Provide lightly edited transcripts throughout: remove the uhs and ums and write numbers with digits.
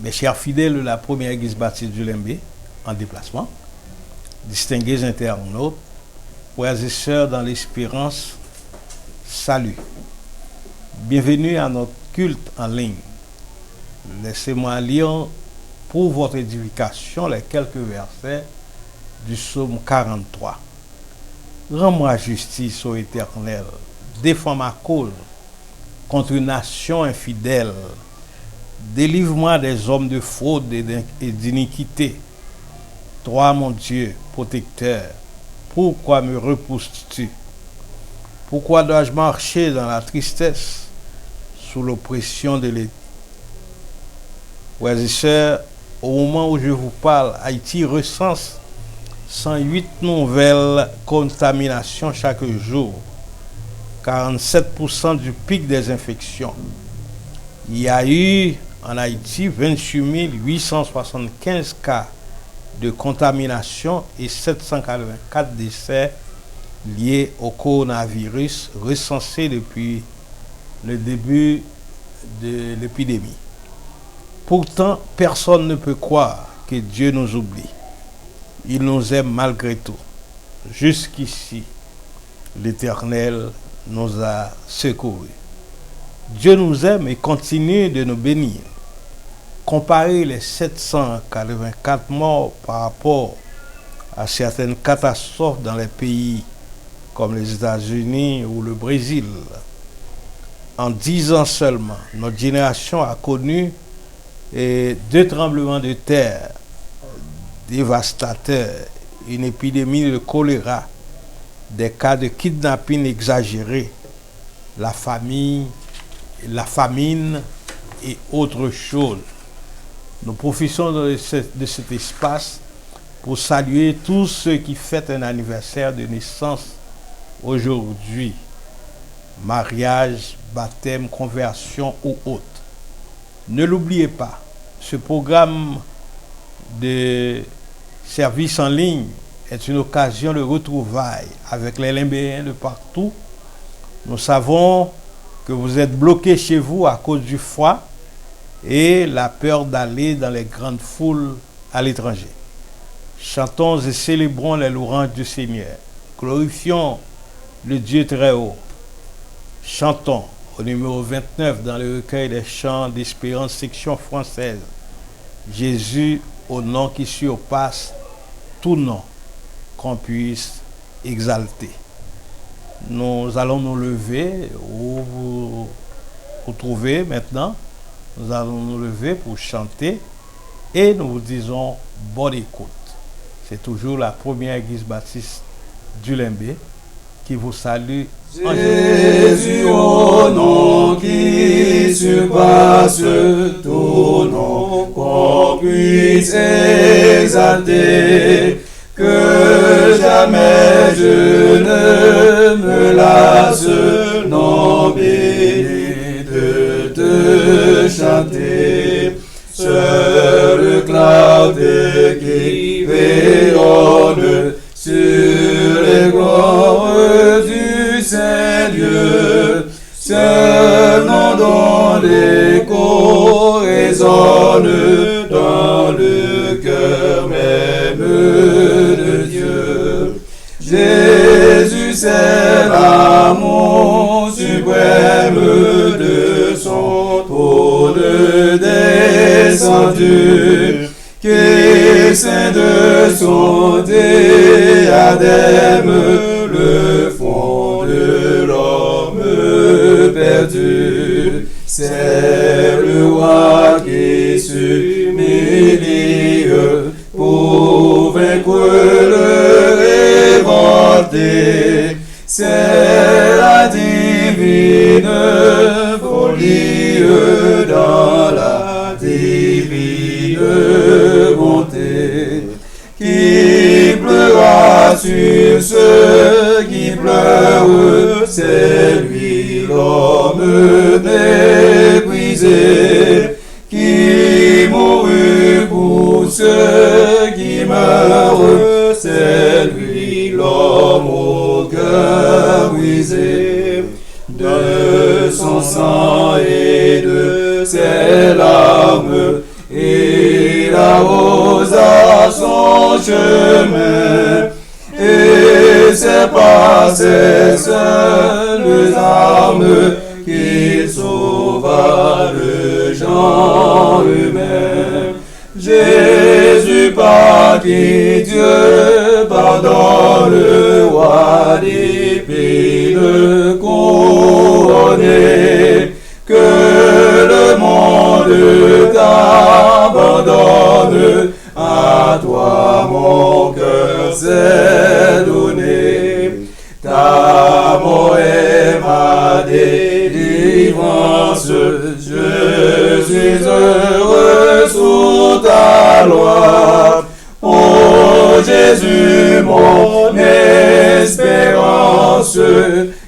Mes chers fidèles de la première église baptiste du Lembe, en déplacement, distingués internautes, frères et sœurs dans l'espérance, salut. Bienvenue à notre culte en ligne. Laissez-moi lire pour votre édification les quelques versets du psaume 43. Rends-moi justice, ô Éternel, défends ma cause contre une nation infidèle. Délivre-moi des hommes de fraude et d'iniquité. Toi, mon Dieu, protecteur, pourquoi me repousses-tu? Pourquoi dois-je marcher dans la tristesse, sous l'oppression de l'État? Frères et sœurs, au moment où je vous parle, Haïti recense 108 nouvelles contaminations chaque jour, 47% du pic des infections. Il y a eu en Haïti 28 875 cas de contamination et 784 décès liés au coronavirus recensés depuis le début de l'épidémie. Pourtant, personne ne peut croire que Dieu nous oublie. Il nous aime malgré tout. Jusqu'ici, l'Éternel nous a secourus. Dieu nous aime et continue de nous bénir. Comparer les 784 morts par rapport à certaines catastrophes dans les pays comme les États-Unis ou le Brésil. En 10 ans seulement, notre génération a connu 2 tremblements de terre dévastateurs, une épidémie de choléra, des cas de kidnapping exagérés, la famine et autres choses. Nous profitons de cet espace pour saluer tous ceux qui fêtent un anniversaire de naissance aujourd'hui, mariage, baptême, conversion ou autre. Ne l'oubliez pas, ce programme de service en ligne est une occasion de retrouvailles avec les Limbéens de partout. Nous savons que vous êtes bloqués chez vous à cause du froid et la peur d'aller dans les grandes foules à l'étranger. Chantons et célébrons les louanges du Seigneur. Glorifions le Dieu très haut. Chantons au numéro 29 dans le recueil des chants d'espérance section française. Jésus au nom qui surpasse tout nom qu'on puisse exalter. Nous allons nous lever, où vous vous trouvez maintenant. Nous allons nous lever pour chanter et nous vous disons bonne écoute. C'est toujours la première église baptiste du Lembe qui vous salue. Jésus au nom qui surpasse tout nom qu'on puisse exalter, que jamais je ne me lasse, non béni de te chanter. Seul cloud qui rayonne sur les gloires du Saint-Dieu, seul nom dont l'écho résonne dans le cœur même de Dieu. Jésus, c'est l'amour suprême de son trône descendu, qui saint de son diadème, le fond de l'homme perdu. C'est le roi qui s'humilie pour vaincre le révolté. C'est la divine folie dans la divine bonté, qui pleura sur ceux qui pleurent. C'est lui l'homme méprisé, qui mourut pour ceux qui meurent. C'est lui l'homme au cœur brisé, de son sang et de ses larmes, et arrosa son chemin, et c'est par ses seules armes qu'il sauva le genre humain. Jésus par qui Dieu pardonne le roi d'épines couronné, que le monde t'abandonne, à toi mon cœur s'est donné. Ta mort est ma délivrance, je suis heureux sous ta loi. Oh Jésus, mon espérance,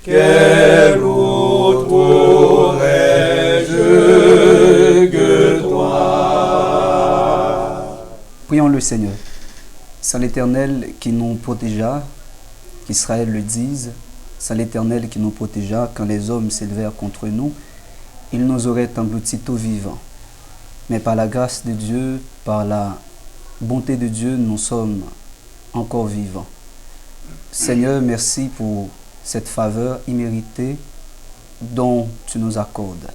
quel autre aurais-je que toi? Prions le Seigneur. C'est l'Éternel qui nous protégea, qu'Israël le dise, c'est l'Éternel qui nous protégea quand les hommes s'élevèrent contre nous, il nous aurait engloutis tout vivants. Mais par la grâce de Dieu, par la bonté de Dieu, nous sommes encore vivants. Seigneur, merci pour cette faveur imméritée dont tu nous accordes.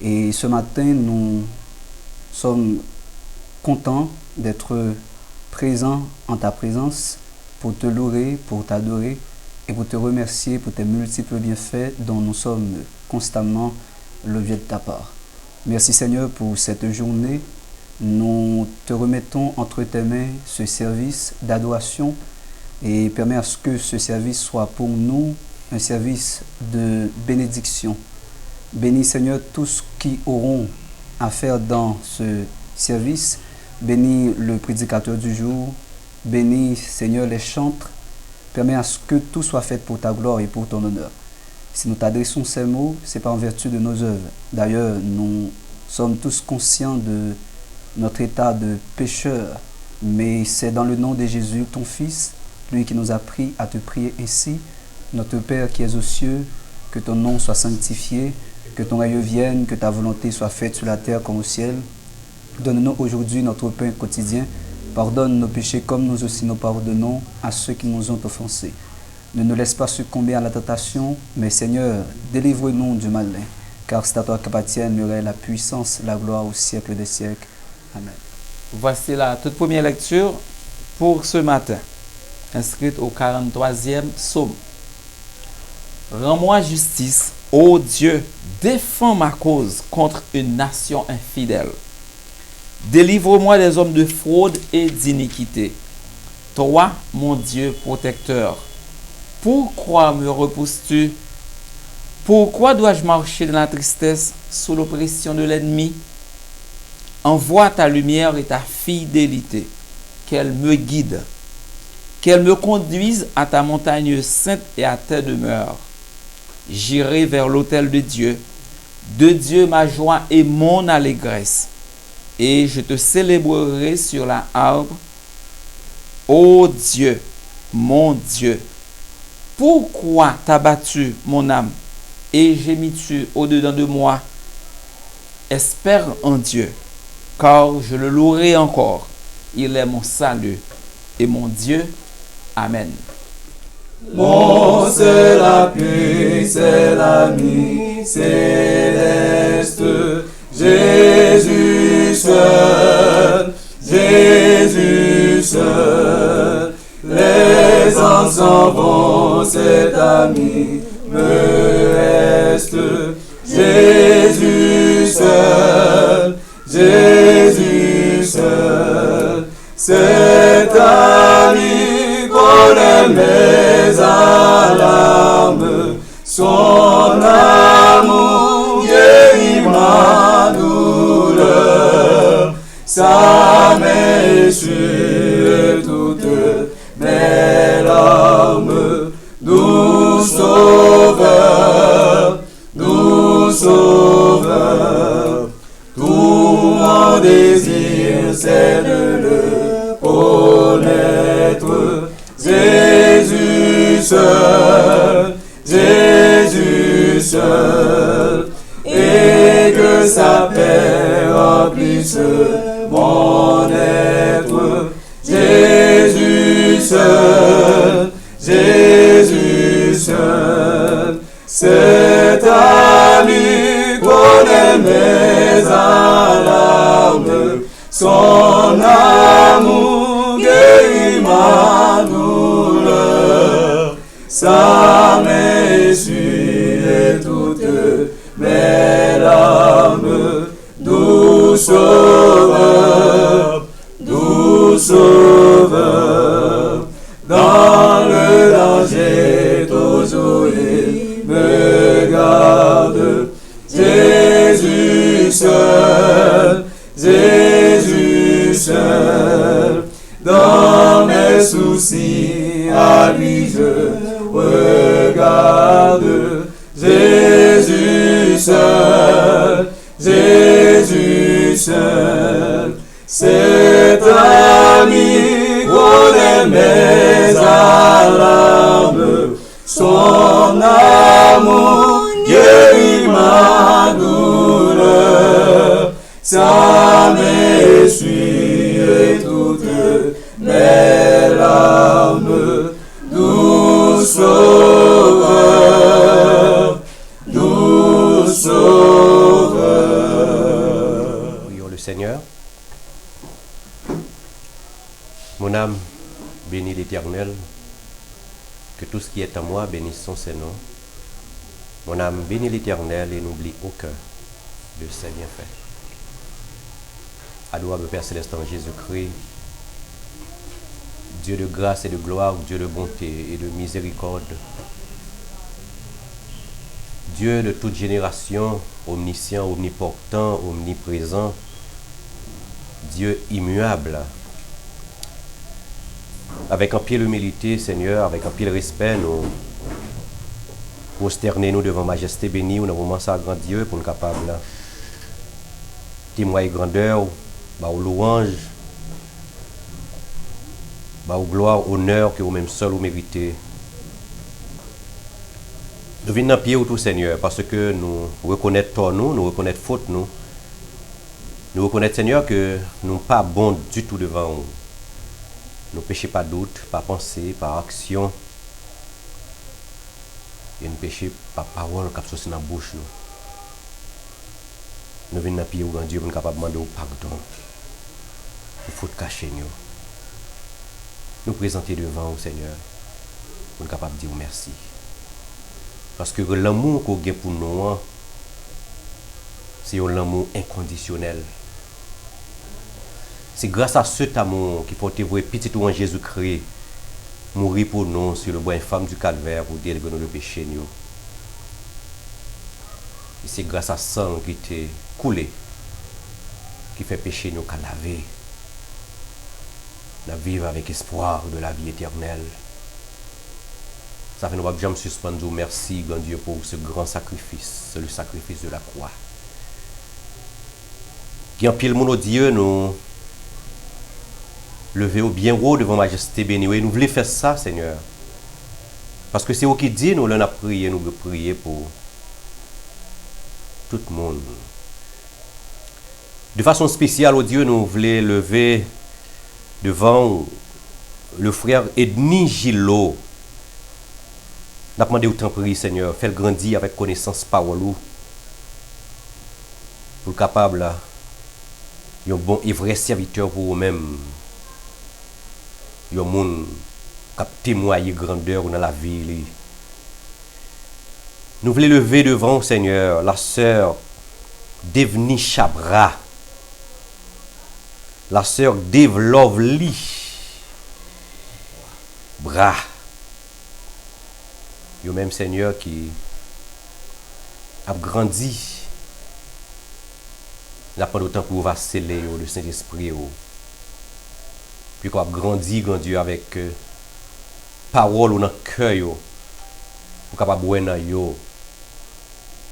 Et ce matin, nous sommes contents d'être présents en ta présence pour te louer, pour t'adorer et pour te remercier pour tes multiples bienfaits dont nous sommes constamment l'objet de ta part. Merci Seigneur pour cette journée. Nous te remettons entre tes mains ce service d'adoration et permets à ce que ce service soit pour nous un service de bénédiction. Bénis Seigneur tous qui auront à faire dans ce service. Bénis le prédicateur du jour. Bénis Seigneur les chantres. Permets à ce que tout soit fait pour ta gloire et pour ton honneur. Si nous t'adressons ces mots, ce n'est pas en vertu de nos œuvres. D'ailleurs, nous sommes tous conscients de notre état de pécheur, mais c'est dans le nom de Jésus, ton Fils, lui qui nous a appris à te prier ainsi. Notre Père qui es aux cieux, que ton nom soit sanctifié, que ton règne vienne, que ta volonté soit faite sur la terre comme au ciel. Donne-nous aujourd'hui notre pain quotidien. Pardonne nos péchés comme nous aussi nous pardonnons à ceux qui nous ont offensés. Ne nous laisse pas succomber à la tentation, mais Seigneur, délivre-nous du malin, car c'est à toi qu'appartiennent la puissance, la gloire au siècle des siècles. Amen. Voici la toute première lecture pour ce matin, inscrite au 43e psaume. Rends-moi justice, ô Dieu, défends ma cause contre une nation infidèle. Délivre-moi des hommes de fraude et d'iniquité. Toi, mon Dieu protecteur, pourquoi me repousses-tu? Pourquoi dois-je marcher dans la tristesse sous l'oppression de l'ennemi? Envoie ta lumière et ta fidélité, qu'elle me guide, qu'elle me conduise à ta montagne sainte et à tes demeures. J'irai vers l'autel de Dieu ma joie et mon allégresse, et je te célébrerai sur la harpe. Ô Dieu, mon Dieu, pourquoi t'as battu mon âme et gémis-tu au-dedans de moi? Espère en Dieu, car je le louerai encore. Il est mon salut et mon Dieu. Amen. Mon c'est la paix, c'est l'ami céleste, Jésus seul, Jésus seul. Les ans s'en vont, cet ami me reste, Jésus seul, Jésus seul. Cet ami connaît mes alarmes, son amour guérit ma douleur, sa main essuie toutes mes larmes. Nous sauveur, nous sauveur, tout mon désir c'est de le connaître. Jésus seul, Jésus seul, et que sa paix remplisse mon être. doux sauveur, dans le danger toujours il me garde. Jésus seul, dans mes soucis, à lui je regarde. Jésus seul, cet ami connaît mes alarmes, son amour guérit ma douleur, ça m'essuie toutes mes larmes, doux sauveur, doux sauveur. Prions le Seigneur. Mon âme bénit l'Éternel, que tout ce qui est en moi bénisse son Saint-Nom. Mon âme bénit l'Éternel et n'oublie aucun de ses bienfaits. Adorable Père Céleste en Jésus-Christ, Dieu de grâce et de gloire, Dieu de bonté et de miséricorde, Dieu de toute génération, omniscient, omnipotent, omniprésent, Dieu immuable. Avec un pied d'humilité, Seigneur, avec un pied de respect, nous prosternons devant Majesté bénie, nous avons ça grand Dieu pour nous capables témoigner grandeur, aux louanges, aux gloire, honneur que vous-même seul vous méritez. Nous venons dans pied au tout Seigneur parce que nous reconnaissons tort nous reconnaissons faute nous reconnaissons Seigneur que nous ne sommes pas bons du tout devant vous. Nous ne péchons pas doute, pas pensée, pas action. Et nous ne péchons pas parole qui sont dans la bouche. Nous venons dans pied au grand Dieu pour nous capables de demander pardon. Il faut cacher nous. Nous présenter devant vous, Seigneur, pour nous capables de dire merci. Parce que l'amour qu'on a pour nous, c'est un amour inconditionnel. C'est grâce à cet amour qu'il faut voir petit ou en Jésus-Christ mourir pour nous sur le bois infâme du calvaire pour délivrer nous le péché. Et c'est grâce à sang qui était coulé qui fait pécher nous qu'à laver. Nous vivre avec espoir de la vie éternelle. Ça fait nous pas jamais suspendre. Merci, grand Dieu, pour ce grand sacrifice, le sacrifice de la croix. Qui en pile mon Dieu, nous lever au bien haut devant Majesté bénie. Et nous voulons faire ça, Seigneur. Parce que c'est vous qui dit, nous l'on a prié, nous voulons prier pour tout le monde. De façon spéciale, au Dieu, nous voulons lever devant le frère Edni Gillot. Nous avons demandé autant prier, Seigneur, fais-le grandir avec connaissance parole pour le capable, un bon et vrai serviteur pour vous-même. Il y a des gens qui témoignent grandeur dans la vie. Nous voulons lever devant, Seigneur, la sœur Devni Chabra, la sœur Dave Lovely Bra. Il y a même Seigneur qui a grandi. Il n'a pas d'autant pour vous sceller le Saint-Esprit. Puis qu'on a grandi, grand Dieu, avec parole dans le cœur. Pour capable de voir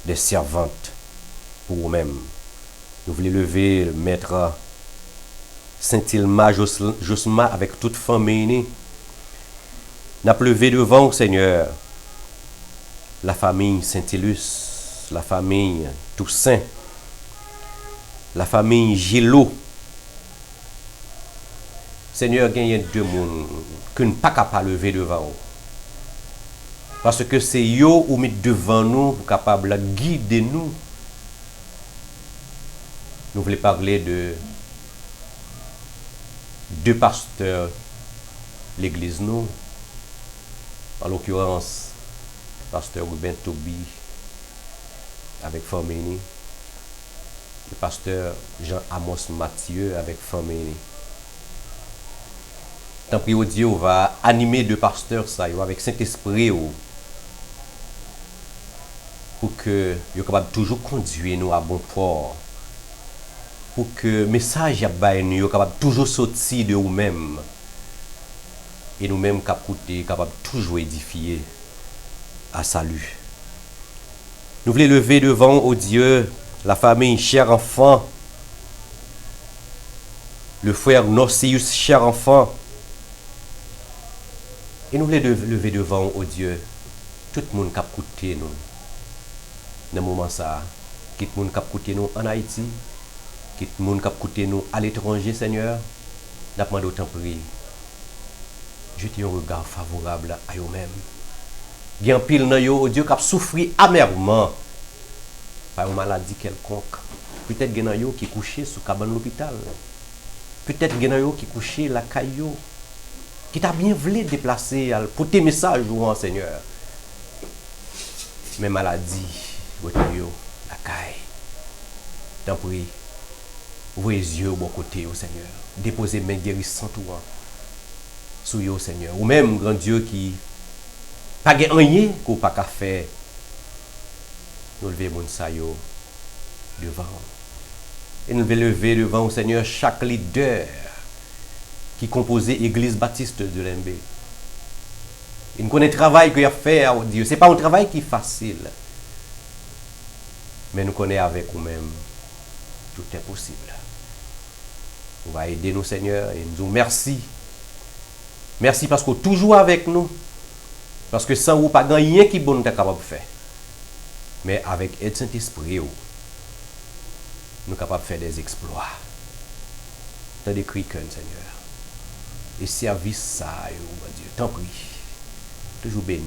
des servantes pour vous-même. Nous voulons lever le maître Saint-Ilma Josma avec toute famille. Nous avons levé devant, Seigneur, la famille Saint-Ilus, la famille Toussaint, la famille Gillot. Seigneur, il y a deux mondes que nous ne sommes pas lever devant vous. Parce que c'est eux qui mettent devant nous pour capable de guider nous. Nous voulons parler de deux pasteurs de l'église, nous. En l'occurrence, pasteur Ruben Tobi avec famille le pasteur Jean-Amos Mathieu avec famille. Tant pis, Dieu va animer deux pasteurs ça, avec Saint-Esprit pour que vous capable toujours conduire nous à bon port. Pour que le message soit capable toujours sortir de vous-même. Et nous-mêmes capables toujours édifier à salut. Nous voulons lever devant au Dieu la famille, cher enfant, le frère Nocius, cher enfant. Et nous voulons lever devant au Dieu tout le monde qui a écouté nous. Dans ce moment ça, tout le monde qui a écouté nous en Haïti, tout le monde qui a écouté nous à l'étranger, Seigneur, nous demandons autant prier. Jetez un regard favorable à eux-mêmes. Il y a un pile dans eux, Dieu qui a souffert amèrement par une maladie quelconque. Peut-être qu'il y a un qui est couché sous cabane l'hôpital. Peut-être qu'il y a un qui est couché la caillou. Qui t'a bien voulu déplacer pour tes messages, Seigneur. Mais maladie, la caille. T'en prie, ouvrez les yeux au bon côté, Seigneur. Déposez main guérissantes sur vous, Seigneur. Ou même, grand Dieu, qui n'a rien qu'on n'a pas faire. Nous levons mon sayo devant. Et nous devons lever devant au Seigneur chaque leader qui composait l'Église baptiste de Lembe. Il connaît le travail qu'il a fait à Dieu. Ce n'est pas un travail qui est facile. Mais nous connaissons avec nous-mêmes. Tout est possible. On va aider nous, Seigneur, et nous disons merci. Merci parce que vous êtes toujours avec nous. Parce que sans vous, pas rien qui est bon nous capable de faire. Mais avec l'aide Saint-Esprit, nous sommes capables de faire des exploits. Dans des cris, Seigneur. Et service ça, mon Dieu, t'en prie. Toujours béni.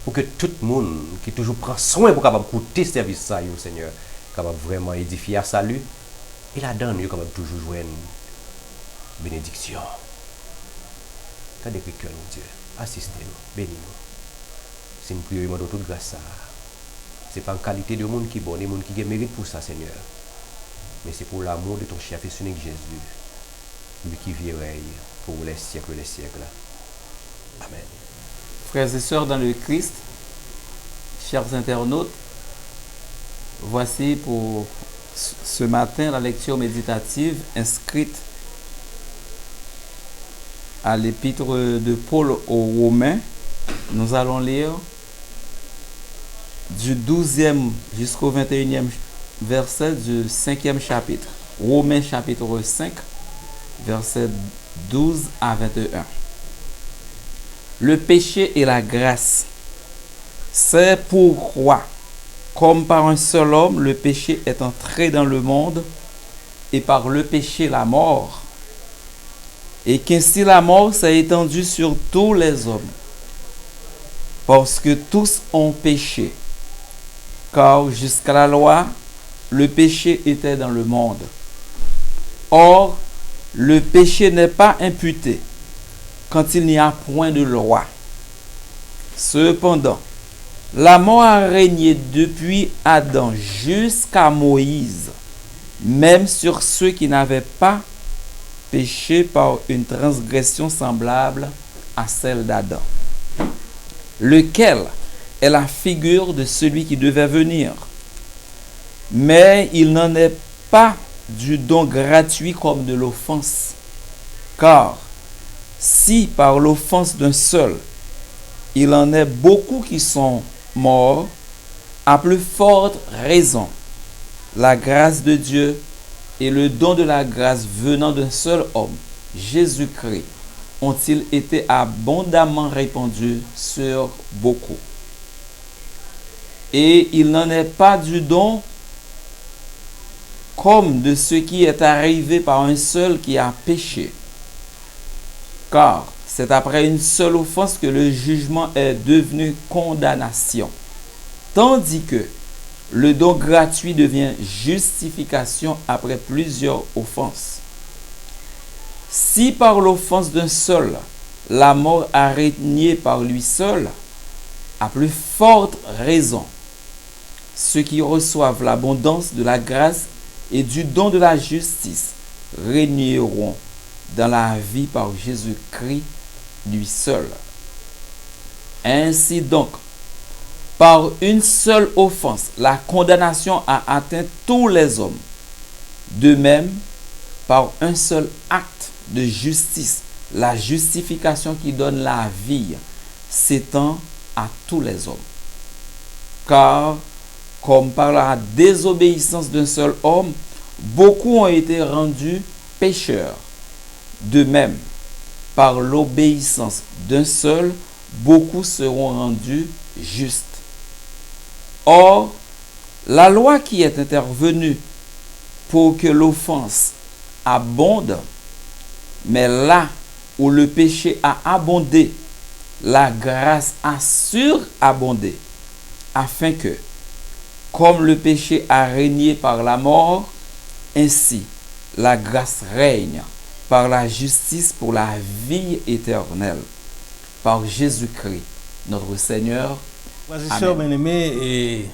Pour que tout le monde qui toujours prend soin pour capable écouter ce service ça, Seigneur, capable vraiment édifier à salut. Et là-dedans, nous capable toujours jouer une bénédiction. T'as des cris, mon Dieu. Assistez-nous, bénis-nous. C'est une prière de toute grâce. Ce n'est pas une qualité de monde qui est bon, des monde qui mérite pour ça, Seigneur. Mais c'est pour l'amour de ton chef et unique Jésus, lui qui vit et règne pour les siècles et les siècles. Amen. Frères et sœurs dans le Christ, chers internautes, voici pour ce matin la lecture méditative inscrite à l'épître de Paul aux Romains. Nous allons lire du 12e jusqu'au 21e verset du 5e chapitre. Romains chapitre 5, versets 12 à 21. Le péché et la grâce. C'est pourquoi, comme par un seul homme, le péché est entré dans le monde, et par le péché la mort, et qu'ainsi la mort s'est étendue sur tous les hommes, parce que tous ont péché. Car jusqu'à la loi, le péché était dans le monde. Or, le péché n'est pas imputé quand il n'y a point de loi. Cependant, la mort a régné depuis Adam jusqu'à Moïse, même sur ceux qui n'avaient pas péché par une transgression semblable à celle d'Adam, lequel est la figure de celui qui devait venir. Mais il n'en est pas du don gratuit comme de l'offense. Car si par l'offense d'un seul, il en est beaucoup qui sont morts, à plus forte raison, la grâce de Dieu et le don de la grâce venant d'un seul homme, Jésus-Christ, ont-ils été abondamment répandus sur beaucoup. Et il n'en est pas du don comme de ce qui est arrivé par un seul qui a péché. Car c'est après une seule offense que le jugement est devenu condamnation, tandis que le don gratuit devient justification après plusieurs offenses. Si par l'offense d'un seul, la mort a régné par lui seul, à plus forte raison, ceux qui reçoivent l'abondance de la grâce et du don de la justice régneront dans la vie par Jésus-Christ lui seul. Ainsi donc, par une seule offense, la condamnation a atteint tous les hommes. De même, par un seul acte de justice, la justification qui donne la vie s'étend à tous les hommes. Car, comme par la désobéissance d'un seul homme, beaucoup ont été rendus pécheurs. De même, par l'obéissance d'un seul, beaucoup seront rendus justes. Or, la loi qui est intervenue pour que l'offense abonde, mais là où le péché a abondé, la grâce a surabondé, afin que, comme le péché a régné par la mort, ainsi la grâce règne par la justice pour la vie éternelle, par Jésus-Christ, notre Seigneur. Frères et sœurs bien-aimés, et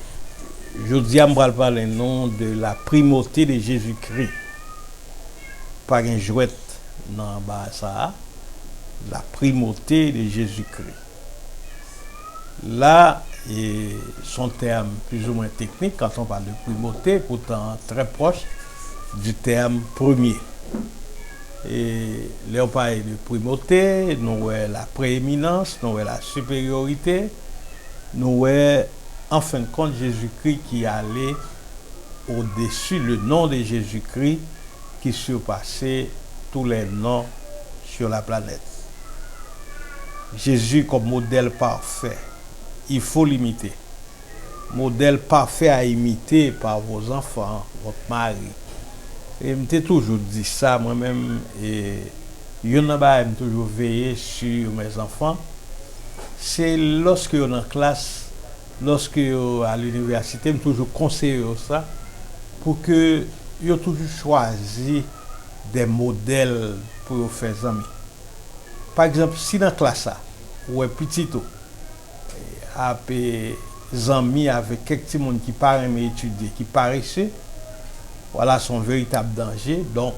je dis à me parler nom de la primauté de Jésus-Christ. Pas un jouet dans ça, la primauté de Jésus-Christ. Là, et son terme plus ou moins technique quand on parle de primauté, pourtant très proche du terme premier. Et là, on parle de primauté, nous avons la prééminence, nous avons la supériorité, nous avons en fin de compte Jésus-Christ qui allait au-dessus, le nom de Jésus-Christ qui surpassait tous les noms sur la planète. Jésus comme modèle parfait, il faut l'imiter. Modèle parfait à imiter par vos enfants, votre mari. Et je toujours dit ça moi-même, et je n'ai toujours veillé sur mes enfants. C'est lorsque on est en classe, lorsque à l'université, je toujours conseillé ça pour que yo toujours choisi des modèles pour faire amis. Par exemple, si dans la classe ou un petit amis avec quelques monde qui paraît étudier, qui paraissent, voilà son véritable danger. Donc,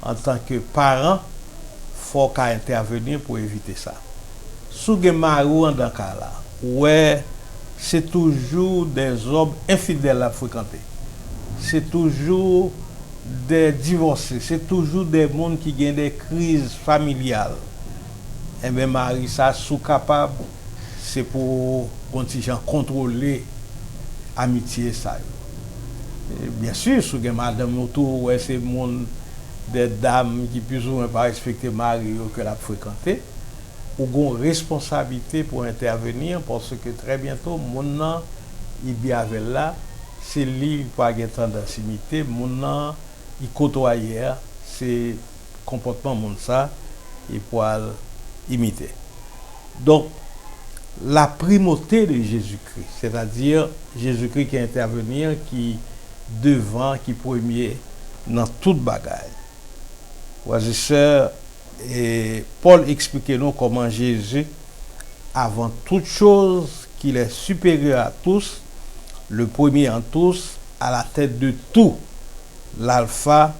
en tant que parent, il faut qu'à intervenir pour éviter ça. Sous Gemarou dans ce cas-là, ouais, c'est toujours des hommes infidèles à fréquenter. C'est toujours des divorcés, c'est toujours des gens qui ont des crises familiales. Et bien, Marie, ça, sous capable, c'est pour contrôler l'amitié, ça. Et bien sûr, sous madame autour, ouais, c'est des dames qui plus ou moins pas respecter Marie que la fréquenter, ou ont responsabilité pour intervenir parce que très bientôt, mon nom, il bien avec là, c'est lui qui a tendance à imiter, mon nom, il côtoyer, c'est comportement mon ça, il peut imiter. Donc, la primauté de Jésus-Christ, c'est-à-dire Jésus-Christ qui intervenir, qui devant, qui premier dans toute bagaille. Frères et sœurs, et Paul explique nous comment Jésus, avant toute chose, qu'il est supérieur à tous, le premier en tous, à la tête de tout, l'alpha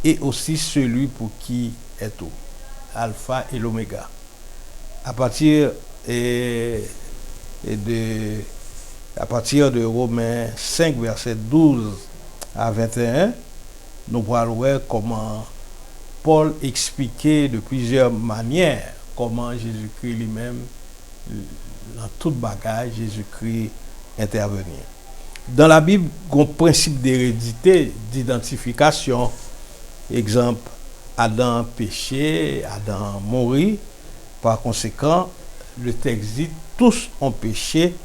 et aussi celui pour qui est tout, alpha et l'oméga. À partir de Romains 5, verset 12 à 21, nous allons voir comment Paul expliquait de plusieurs manières comment Jésus-Christ lui-même, dans toute bagage, Jésus-Christ intervenir. Dans la Bible, il y a un principe d'hérédité, d'identification. Exemple, Adam péché, Adam mourit. Par conséquent, le texte dit tous ont péché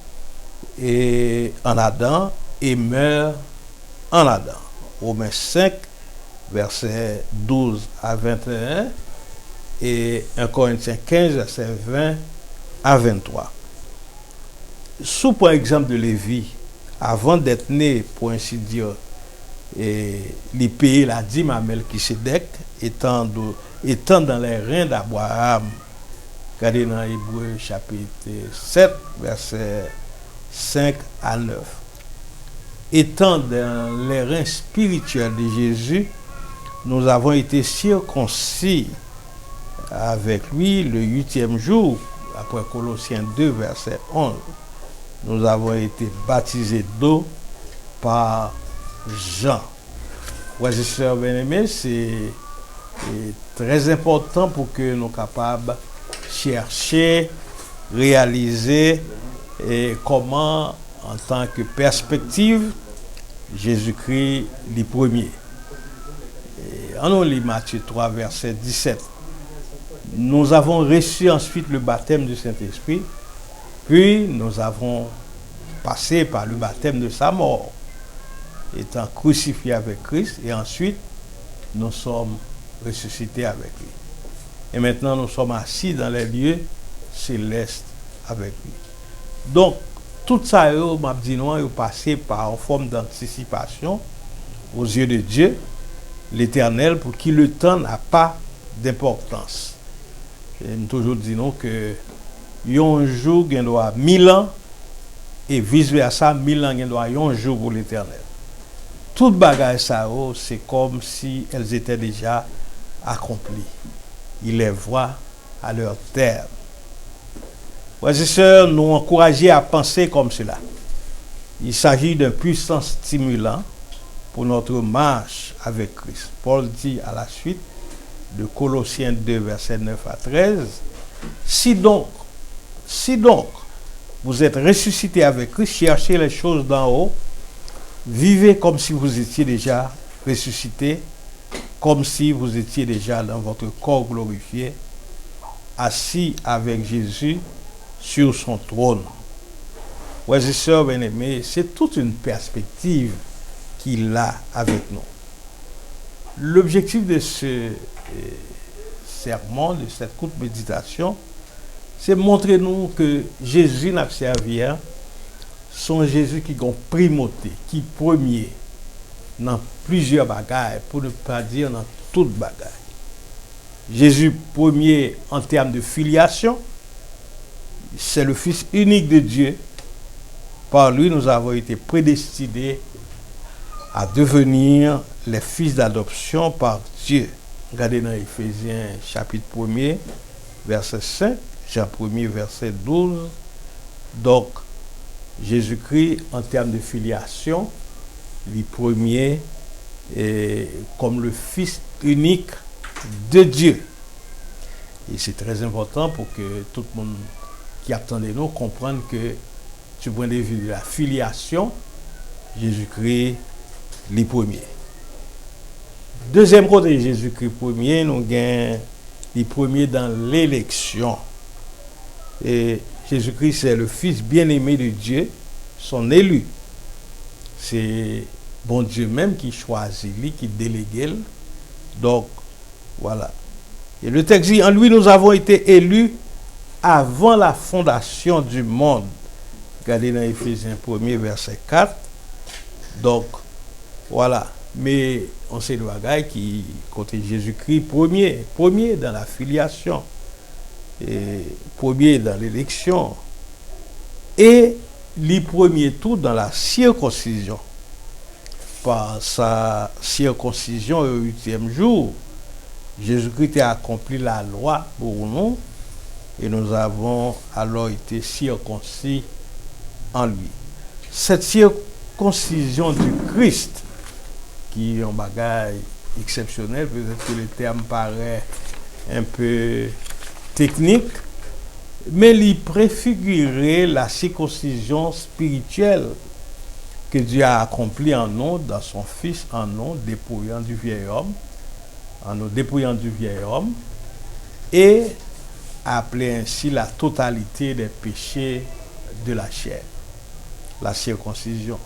et en Adam et meurent en Adam. Romains 5, versets 12 à 21 et 1 Corinthiens 15, versets 20 à 23. Sous par exemple de Lévi, avant d'être né, pour ainsi dire, il payait la dîme à Melchisédek, étant dans les reins d'Abraham. Regardez dans Hébreux chapitre 7, versets 5 à 9. étant dans les reins spirituels de Jésus, nous avons été circoncis avec lui le 8e jour, après Colossiens 2, verset 11. Nous avons été baptisés d'eau par Jean. Frères et sœurs bien-aimés, c'est très important pour que nous soyons capables de chercher, réaliser et comment, en tant que perspective, Jésus-Christ le premier. En lit Matthieu 3, verset 17. Nous avons reçu ensuite le baptême du Saint-Esprit, puis nous avons passé par le baptême de sa mort, étant crucifiés avec Christ, et ensuite nous sommes ressuscités avec lui. Et maintenant nous sommes assis dans les lieux célestes avec lui. Donc, tout ça, m'a dit non, est passé par une forme d'anticipation aux yeux de Dieu, l'Éternel, pour qui le temps n'a pas d'importance. Et nous toujours dit non que un jour il doit 1000 ans et vice versa 1000 ans il doit un jour pour l'Éternel. Toute bagaille ça c'est comme si elles étaient déjà accomplies. Il les voit à leur terme. Frères et sœurs, nous encourager à penser comme cela. Il s'agit d'un puissant stimulant pour notre marche avec Christ. Paul dit à la suite de Colossiens 2, versets 9 à 13, si donc, vous êtes ressuscités avec Christ, cherchez les choses d'en haut, vivez comme si vous étiez déjà ressuscités, comme si vous étiez déjà dans votre corps glorifié, assis avec Jésus sur son trône. Frères et sœurs bien-aimés, c'est toute une perspective qu'il a avec nous. L'objectif de ce sermon, de cette courte méditation, c'est montrer nous que Jésus n'a servi, son Jésus qui a primauté, qui premier dans plusieurs bagailles, pour ne pas dire dans toutes bagailles. Jésus premier en termes de filiation, c'est le Fils unique de Dieu. Par lui, nous avons été prédestinés à devenir les fils d'adoption par Dieu. Regardez dans Éphésiens chapitre 1er, verset 5, Jean 1er, verset 12. Donc, Jésus-Christ, en termes de filiation, le premier est comme le Fils unique de Dieu. Et c'est très important pour que tout le monde qui attendait nous comprenne que, du point de vue de la filiation, Jésus-Christ les premiers. Deuxième côté, Jésus-Christ premier, nous gagnons les premiers dans l'élection. Et Jésus-Christ, c'est le Fils bien-aimé de Dieu, son élu. C'est bon Dieu même qui choisit lui, qui délégue. Donc, voilà. Et le texte dit, en lui, nous avons été élus avant la fondation du monde. Regardez dans Éphésiens 1er, verset 4. Donc, voilà. Mais on sait le bagaille qui, côté Jésus-Christ, premier dans la filiation, et premier dans l'élection, et les premiers tout dans la circoncision. Par sa circoncision au 8e jour, Jésus-Christ a accompli la loi pour nous, et nous avons alors été circoncis en lui. Cette circoncision du Christ, qui est un bagage exceptionnel, peut-être que le terme paraît un peu technique, mais il préfigurait la circoncision spirituelle que Dieu a accomplie en nous, dans son Fils, en nous, dépouillant du vieil homme, en nous dépouillant du vieil homme, et appelé ainsi la totalité des péchés de la chair, la circoncision.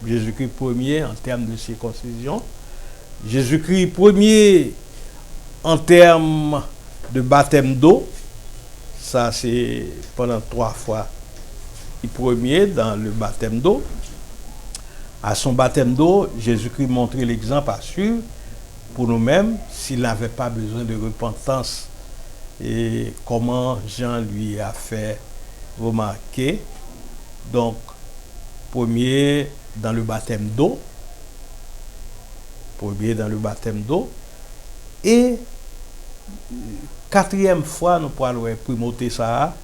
Jésus-Christ premier en termes de circoncision, Jésus-Christ premier en termes de baptême d'eau, ça c'est pendant 3 fois, le premier dans le baptême d'eau. À son baptême d'eau, Jésus-Christ montrait l'exemple à suivre pour nous-mêmes s'il n'avait pas besoin de repentance, et comment Jean lui a fait remarquer. Donc, premier dans le baptême d'eau. Premier dans le baptême d'eau. Et quatrième fois, nous pourrons primauté ça,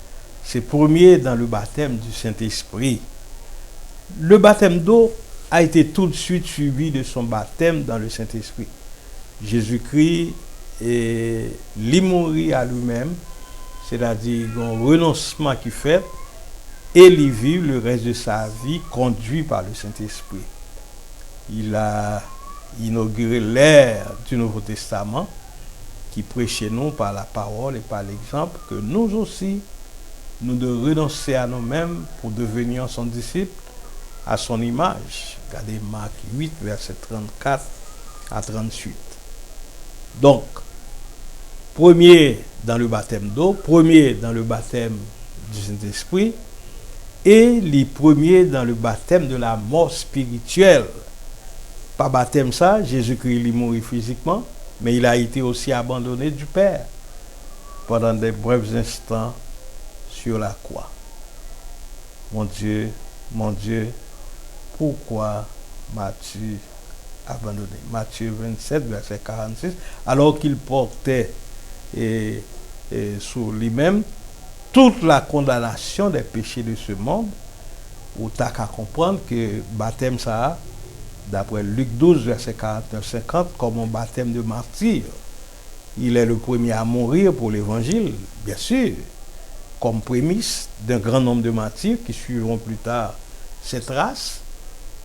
c'est premier dans le baptême du Saint-Esprit. Le baptême d'eau a été tout de suite suivi de son baptême dans le Saint-Esprit. Jésus-Christ est mourit à lui-même, c'est-à-dire un renoncement qu'il fait, et il vit le reste de sa vie conduit par le Saint-Esprit. Il a inauguré l'ère du Nouveau Testament qui prêchait nous par la parole et par l'exemple que nous aussi, nous devons renoncer à nous-mêmes pour devenir son disciple à son image. Regardez Marc 8, verset 34 à 38. Donc, premier dans le baptême d'eau, premier dans le baptême du Saint-Esprit, et les premiers dans le baptême de la mort spirituelle. Par baptême ça, Jésus-Christ il est mort physiquement, mais il a été aussi abandonné du Père pendant des brefs instants sur la croix. Mon Dieu, pourquoi m'as-tu abandonné? Matthieu 27, verset 46, alors qu'il portait sur lui-même toute la condamnation des péchés de ce monde, ou t'as qu'à comprendre que baptême ça, d'après Luc 12, verset 49-50, comme un baptême de martyr. Il est le premier à mourir pour l'évangile, bien sûr, comme prémisse d'un grand nombre de martyrs qui suivront plus tard cette race.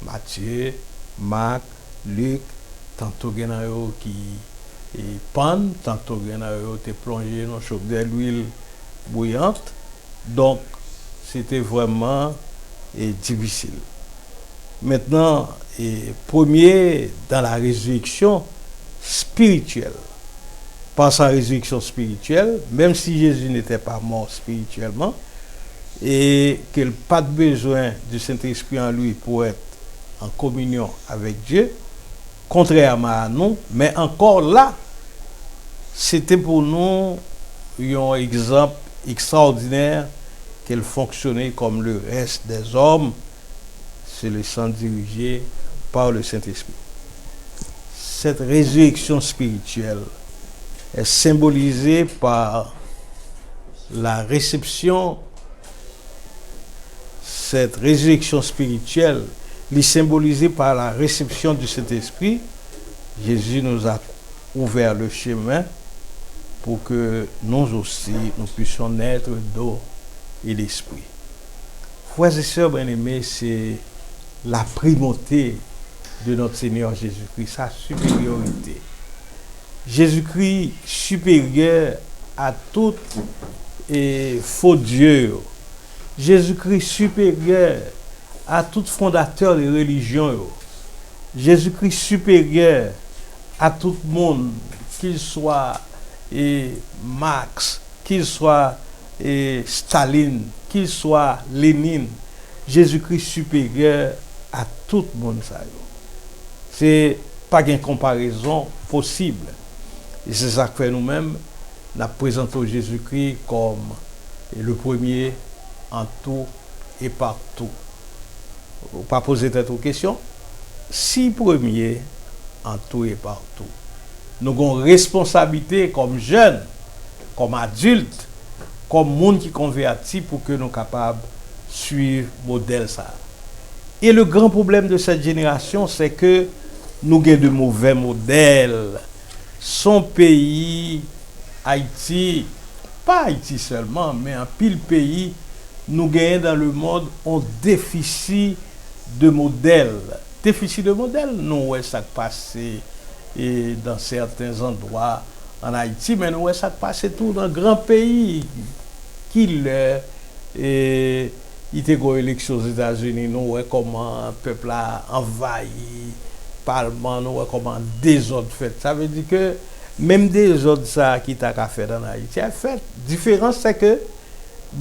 Matthieu, Marc, Luc, tantôt il y en a qui panne, tantôt il y en a qui plongé dans le choc de l'huile bouillante. Donc, c'était vraiment difficile. Maintenant, premier dans la résurrection spirituelle. Par sa résurrection spirituelle, même si Jésus n'était pas mort spirituellement, et qu'il n'a pas de besoin du Saint-Esprit en lui pour être en communion avec Dieu, contrairement à nous, mais encore là, c'était pour nous un exemple extraordinaire qu'elle fonctionnait comme le reste des hommes, c'est le sang dirigé par le Saint-Esprit. Cette résurrection spirituelle est symbolisée par la réception. Cette résurrection spirituelle est symbolisée par la réception du Saint-Esprit. Jésus nous a ouvert le chemin pour que nous aussi, nous puissions naître d'eau et d'esprit. Frères et sœurs bien-aimés, c'est la primauté de notre Seigneur Jésus-Christ, sa supériorité. Jésus-Christ supérieur à tout faux Dieu. Jésus-Christ supérieur à tout fondateur de religion. Jésus-Christ supérieur à tout le monde, qu'il soit Marx, qu'il soit Staline, qu'il soit Lénine. Jésus-Christ supérieur à tout le monde. C'est pas une comparaison possible. Et c'est ça que fait nous-mêmes, nous présentons Jésus-Christ comme le premier en tout et partout. Vous pas poser cette question. Si premier en tout et partout, nous avons une responsabilité comme jeunes, comme adultes, comme monde qui convertit pour que nous soyons capables de suivre le modèle ça. Et le grand problème de cette génération, c'est que nous avons de mauvais modèles. Son pays, Haïti, pas Haïti seulement, mais un pile pays, nous gagnons dans le monde un déficit de modèles. Déficit de modèles, nous, ça passe dans certains endroits en Haïti, mais nous, ça passe tout dans un grand pays qui l'est. Il y a eu élection aux États-Unis, nous voyons comment un peuple a envahi le Parlement, nous voyons comment désordre fait. Ça veut dire que même désordre ça qui t'a fait dans Haïti a fait. La différence, c'est que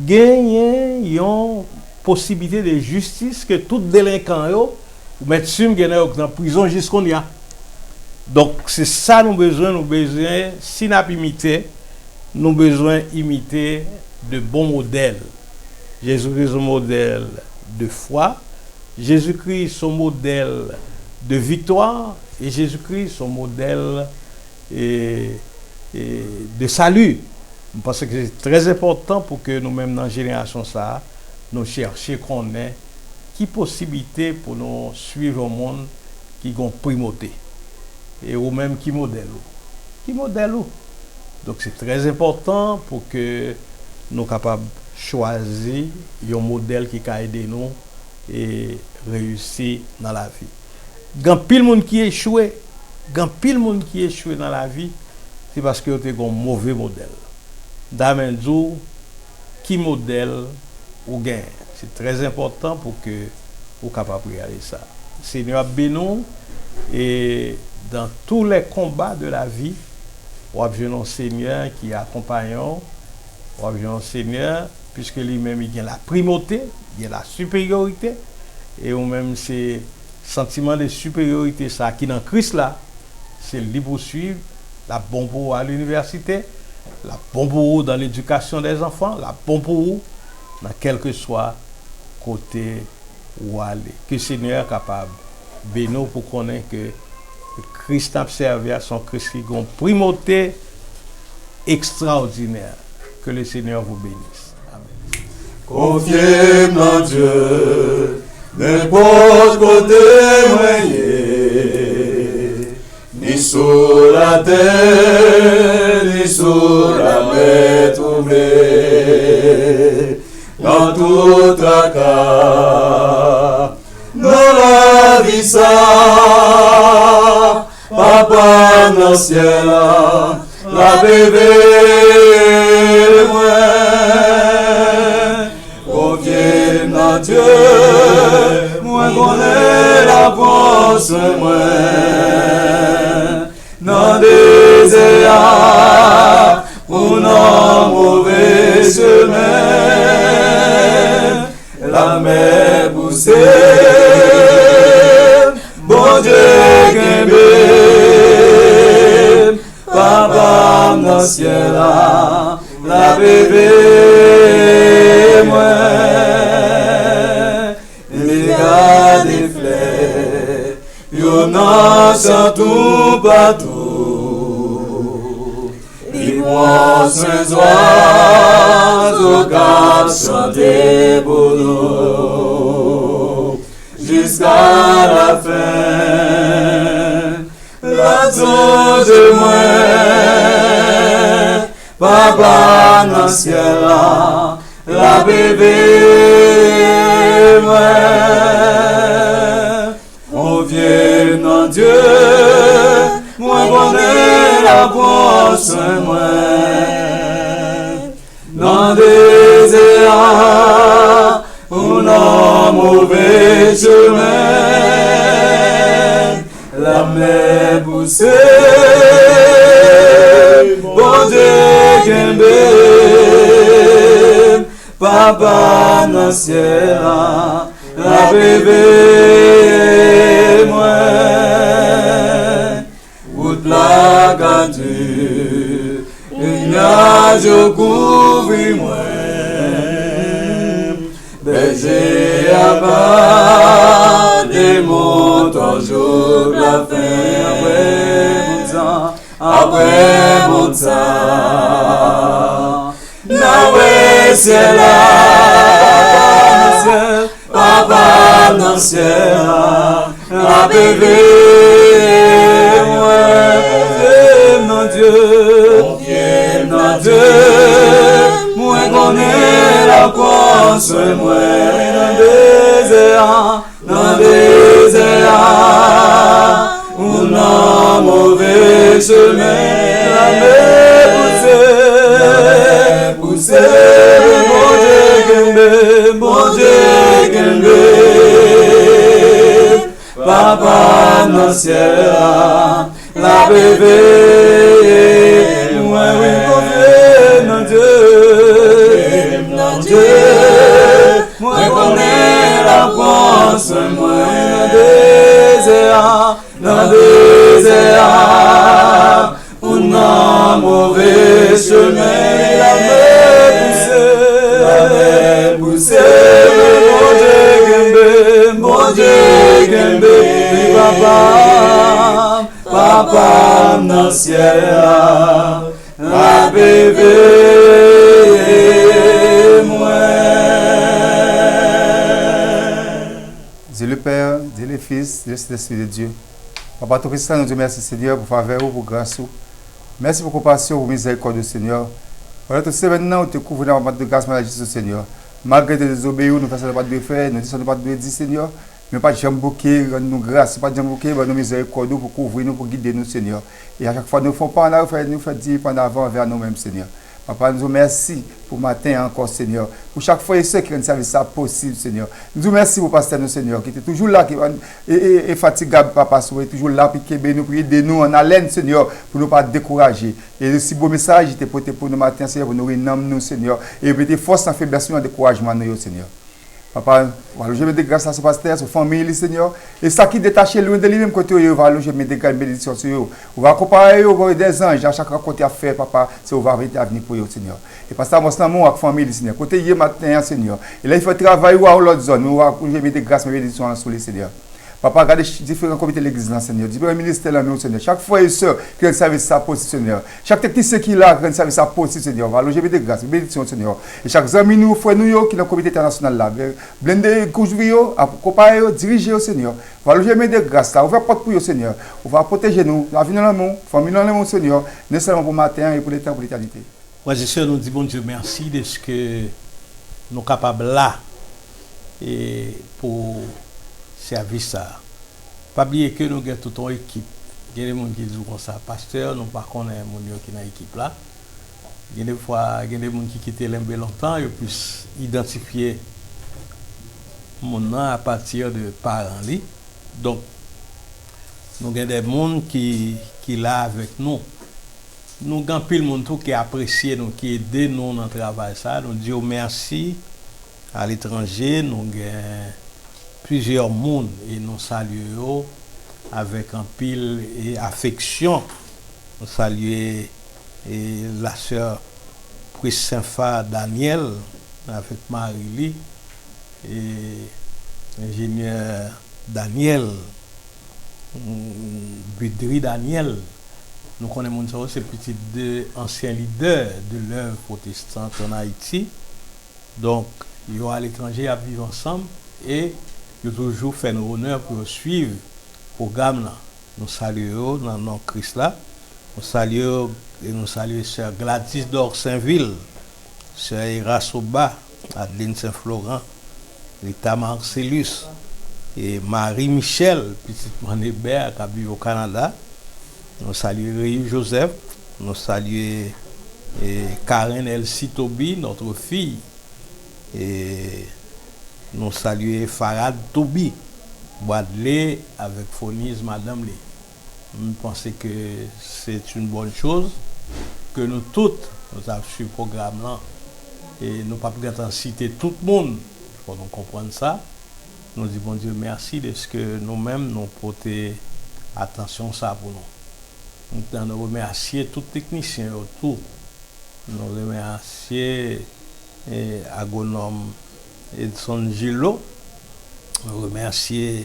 gagner une possibilité de justice que tout délinquant ou mettre dans la prison jusqu'on y a. Donc c'est ça nous besoin si nous imiter, nous besoin imiter de bons modèles. Jésus est un modèle de foi, Jésus-Christ son modèle de victoire et Jésus-Christ son modèle de salut. Parce que c'est très important pour que nous-mêmes dans la génération ça, nous cherchions qu'on ait qui possibilité pour nous suivre au monde qui ont primauté et ou même qui modèle. Donc c'est très important pour que nous soyons capables de choisir un modèle qui va aider nous et réussir dans la vie. Quand pile monde qui échoue dans la vie, c'est parce que vous avez un mauvais modèle. D'Amenzou, qui modèle ou gain. C'est très important pour que vous soyez capable de regarder ça. Seigneur bénou et dans tous les combats de la vie, vous avez un Seigneur qui accompagne, vous avez un Seigneur puisque lui-même il a la primauté, il a la supériorité et ou même c'est sentiment de supériorité ça qui dans Christ là, c'est le poursuivre, la bonne pour à l'université, la bonne pour dans l'éducation des enfants, la bonne pour dans quel que soit côté où aller. Que le Seigneur est capable bénir pour connaître que Christ a servi à son Christ qui a une primauté extraordinaire. Que le Seigneur vous bénisse. Amen. Confiez en Dieu, n'importe côté moyen, ni sur la terre, ni sur la mer troublée, dans tout tracas, dans la vie ça, papa dans le ciel, la bébé moi, confiez dans Dieu, moi connais la force moi, dans des désert, pour nos mauvais chemins, la mer poussée, bon Dieu qu'aimé, papa dans le ciel, la bébé moi, les gars des fleurs, y'en a tout partout, ils prennent ce oiseaux qui chanter pour nous, jusqu'à la fin, la zone de moi, papa dans le ciel, la bébé moi, on vient dans Dieu, moi connais la force moi, dans des désert, on a mauvais chemin, la mer poussée, bon Dieu qu'aimé, papa dans le ciel, la bébé moi, route la gâture, il y a je couvre moi, berger à bas des montants jour la fin, après mon temps, Nawe ciel, papa dans le ciel, la bébé moi, mon Dieu, dans Dieu, moi connais la force moi, dans des désert, on a mauvais chemin, la mer poussée, mon Dieu qu'aimé, papa dans le ciel, la bébé, moi oui, dans Dieu, moi connais la force, moi dans désert, on a mauvais chemin, la mer poussée, mon Dieu papa dans le ciel a bébé moi. Dieu le Père, Dieu le Fils, Dieu le Saint-Esprit de Dieu. Papa, tout Christ, nous te remercions, Seigneur, pour faveur, pour grâce. Merci pour compassion, pour miséricorde, Seigneur. Voilà, tout ce maintenant, nous te couvrons dans la de grâce, la justice, Seigneur. Malgré tes désobéis, nous faisons pas de faire, nous disons pas de dire, Seigneur. Mais pas de jamais bouquer, nous grâce, pas de jamais bouquer, nous miséricorde, pour couvrir nous, pour guider nous, Seigneur. Et à chaque fois, nous ne faisons pas en arrière, nous faisons dire en avant vers nous-mêmes, Seigneur. Papa, nous remercions pour matin encore, Seigneur. Pour chaque fois et ceux qui rendent service ça possible, Seigneur. Nous vous remercions pour pasteur, nous, Seigneur, qui était toujours là, qui est fatigable, Papa, toujours là, puis qui nous prie de nous en haleine, Seigneur, pour ne pas décourager. Et si beau message, il était porté pour nous matin, Seigneur, pour nous renommer, nous, Seigneur. Et pour des forces en faiblesse, en découragement, nous, Seigneur. Papa, voilà, je me dis grâce à ce pasteur, sa famille, Seigneur. Et ça qui détache loin de lui-même côté, voilà, je me dis grâce bénédiction sur eux. On va comparer des anges à chaque côté à faire, Papa, c'est on va venir pour eux, Seigneur. Et pasteur, moi, c'est l'amour avec la famille, Seigneur. Côté hier matin, Seigneur. Et là, il faut travailler à l'autre zone. Je me dis grâce, bénédiction sur les Seigneur. Papa, regardez différents comités de l'église, Seigneur. Différents ministères, Seigneur. Chaque fois et soeur qui a un service à position, Seigneur. Chaque technicien qui a un service à position, Seigneur. Va loger de grâce, bénédiction, Seigneur. Et chaque ami, nous, frère, nous, qui est dans le comité international là. Blender, coucher, accompagner, diriger, Seigneur. Va loger de grâce là. Ouvrir porte pour eux, Seigneur. On va protéger nous. La vie dans l'amour, famille dans l'amour, Seigneur. Non seulement pour le matin et pour l'éternité, pour l'éternité. Moi, je nous dis, bon Dieu, merci de ce que nous sommes capables là. Et pour service ça. Pas oublier que nous avons toute une équipe. Il y a des gens qui disent comme ça, pasteur, nous ne connaissons pas les gens qui sont dans l'équipe là. Il y a des fois, il y a des gens qui quittent l'MB longtemps, ils puissent identifier mon nom à partir de parents. Donc, nous avons des gens qui sont là avec nous. Nous avons pile de monde qui apprécie nous, qui aide nous dans le travail. Ça. Nous disons merci à l'étranger. Nous avons plusieurs mondes et nous saluons avec un pile et affection. Nous saluons la sœur Saint-Fa Daniel avec Marie-Lie et l'ingénieur Daniel, Budri Daniel. Nous connaissons ces petits deux anciens leaders de l'œuvre protestante en Haïti. Donc, ils sont à l'étranger à vivre ensemble et ils ont toujours fait nos honneurs pour suivre le programme là. Nous saluons dans le nom de Christ là. Nous saluons Sœur Gladys d'Orsainville, Sœur Ira Soba, Adeline Saint-Florent, Rita Marcellus et Marie-Michel, petite Manébert qui vit au Canada. Nous saluons Réu Joseph, nous saluons Karen Elsie Tobi, notre fille, et nous saluons Farad Tobi, Boadley avec Fonise Madame Lee. Je pense que c'est une bonne chose que nous toutes, nous avons suivi le programme là, et nous ne pouvons pas citer tout le monde pour nous comprendre ça. Nous disons, bon Dieu, merci de ce que nous-mêmes nous portons attention ça pour nous. Nous remercions tous les techniciens autour. Nous remercions l'agronome Edson Gillot. Nous remercions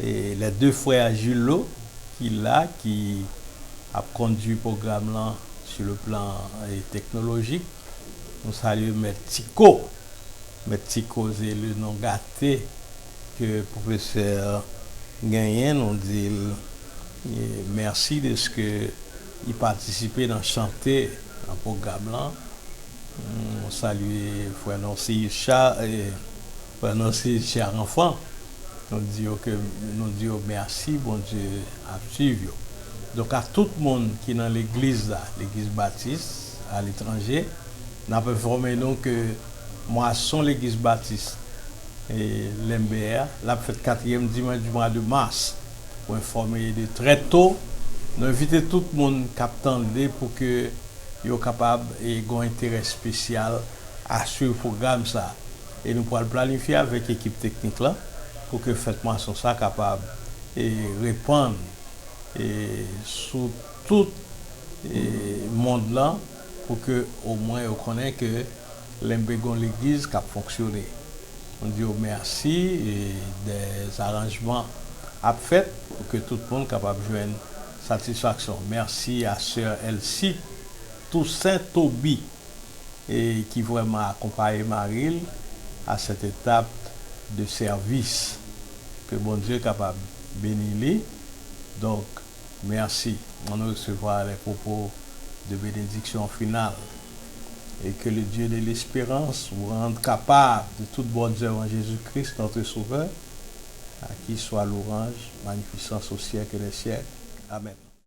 les deux frères Gillot qui a conduit le programme là sur le plan technologique. Nous saluons Maître Tico. Maître Tico, c'est le nom gâté que le professeur Gagné nous dit. Et merci de ce qu'il participait dans chanter dans le programme là. On salue Frère Nancy Char et Frère Nancy Char enfant. Nous disons merci, bon Dieu, à suivre. Donc à tout le monde qui est dans l'église là, l'église baptiste à l'étranger, nous avons informé nous que Moisson l'église baptiste et l'MBR, la fête 4e dimanche du mois de mars. Pour informer de très tôt, nous invitons tout le monde qui attendait pour que soient capables et aient un intérêt spécial à suivre le programme ça. Et nous pourrons le planifier avec l'équipe technique là pour que Fête Moisson soit capable et répondre sur tout le monde là pour que au moins on connaisse que l'embégon l'église qui a fonctionné. On dit merci et des arrangements à fait pour que tout le monde soit capable de joindre satisfaction. Merci à Sœur Elsie Toussaint Toby et qui vraiment accompagne Maril à cette étape de service. Que bon Dieu est capable de bénir. Donc, merci. On recevra les propos de bénédiction finale. Et que le Dieu de l'espérance vous rende capable de toute bonne œuvre en Jésus-Christ, notre Sauveur, à qui soit l'orange, magnificence au siècle des siècles. Amen.